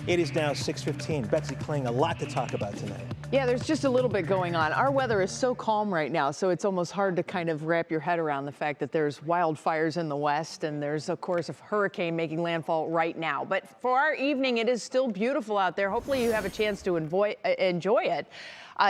It is now 6:15. Betsy Kling, a lot to talk about tonight. Yeah, there's just a little bit going on. Our weather is so calm right now, so it's almost hard to kind of wrap your head around the fact that there's wildfires in the west, and there's, of course, a hurricane making landfall right now. But for our evening, it is still beautiful out there. Hopefully you have a chance to enjoy it.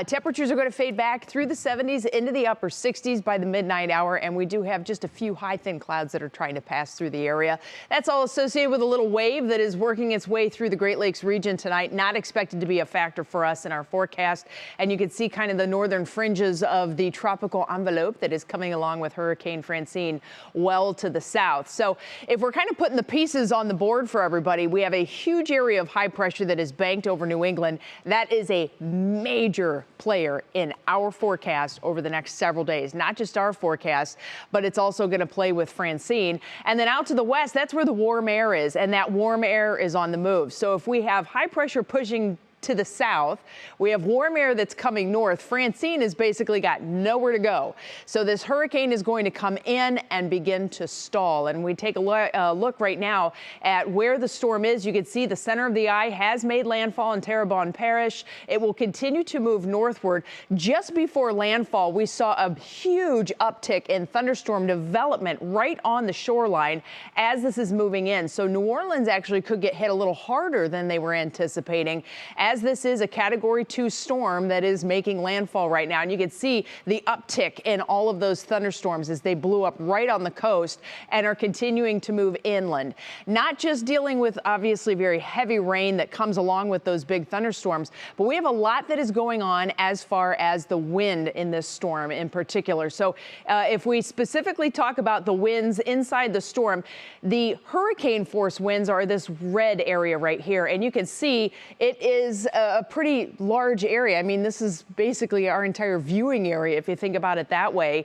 Temperatures are going to fade back through the 70s into the upper 60s by the midnight hour, and we do have just a few high thin clouds that are trying to pass through the area. That's all associated with a little wave that is working its way through the Great Lakes region tonight. Not expected to be a factor for us in our forecast, and you can see kind of the northern fringes of the tropical envelope that is coming along with Hurricane Francine well to the south. So if we're kind of putting the pieces on the board for everybody, we have a huge area of high pressure that is banked over New England. That is a major player in our forecast over the next several days. Not just our forecast, but it's also going to play with Francine. And then out to the west, that's where the warm air is, and that warm air is on the move. So if we have high pressure pushing to the south, we have warm air that's coming north. Francine has basically got nowhere to go. So this hurricane is going to come in and begin to stall. And we take a look right now at where the storm is. You can see the center of the eye has made landfall in Terrebonne Parish. It will continue to move northward. Just before landfall, we saw a huge uptick in thunderstorm development right on the shoreline as this is moving in. So New Orleans actually could get hit a little harder than they were anticipating, as this is a Category 2 storm that is making landfall right now. And you can see the uptick in all of those thunderstorms as they blew up right on the coast and are continuing to move inland. Not just dealing with obviously very heavy rain that comes along with those big thunderstorms, but we have a lot that is going on as far as the wind in this storm in particular. So if we specifically talk about the winds inside the storm, the hurricane force winds are this red area right here. And you can see it is a pretty large area. I mean, this is basically our entire viewing area, if you think about it that way,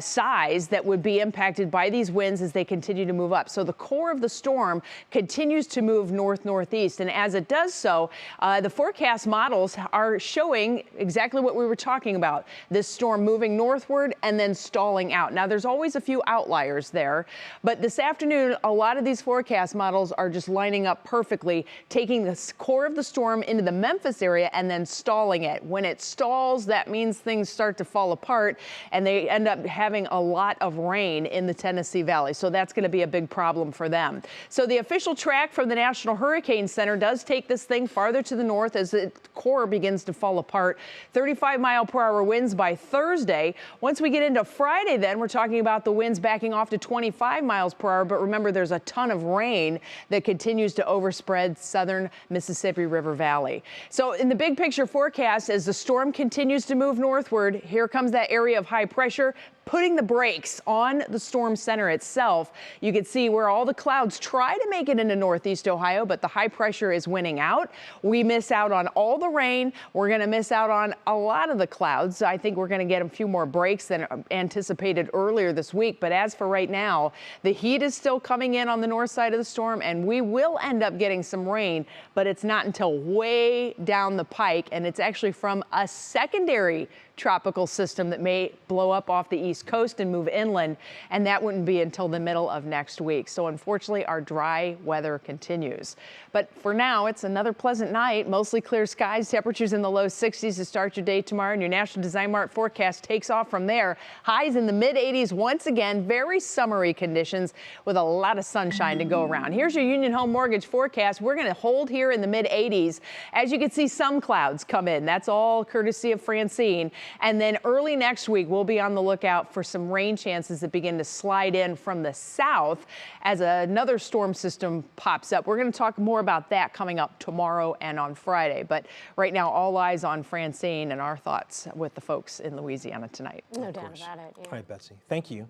size that would be impacted by these winds as they continue to move up. So the core of the storm continues to move north-northeast. And as it does so, the forecast models are showing exactly what we were talking about, this storm moving northward and then stalling out. Now, there's always a few outliers there, but this afternoon, a lot of these forecast models are just lining up perfectly, taking the core of the storm into the Memphis area and then stalling it. When it stalls, that means things start to fall apart and they end up having a lot of rain in the Tennessee Valley. So that's going to be a big problem for them. So the official track from the National Hurricane Center does take this thing farther to the north as the core begins to fall apart. 35-mile-per-hour winds by Thursday. Once we get into Friday, then we're talking about the winds backing off to 25 miles per hour. But remember, there's a ton of rain that continues to overspread southern Mississippi River Valley. So in the big picture forecast, as the storm continues to move northward, here comes that area of high pressure, putting the brakes on the storm center itself. You can see where all the clouds try to make it into northeast Ohio, but the high pressure is winning out. We miss out on all the rain. We're going to miss out on a lot of the clouds. I think we're going to get a few more breaks than anticipated earlier this week. But as for right now, the heat is still coming in on the north side of the storm, and we will end up getting some rain, but it's not until way down the pike, and it's actually from a secondary tropical system that may blow up off the east coast and move inland, and that wouldn't be until the middle of next week. So unfortunately, our dry weather continues. But for now, it's another pleasant night, mostly clear skies, temperatures in the low 60s to start your day tomorrow, and your National Design Mart forecast takes off from there. Highs in the mid-80s once again, very summery conditions with a lot of sunshine to go around. Here's your Union Home Mortgage forecast. We're going to hold here in the mid-80s. As you can see, some clouds come in. That's all courtesy of Francine. And then early next week, we'll be on the lookout for some rain chances that begin to slide in from the south as another storm system pops up. We're going to talk more about that coming up tomorrow and on Friday. But right now, all eyes on Francine and our thoughts with the folks in Louisiana tonight. No doubt about it. Yeah. All right, Betsy. Thank you.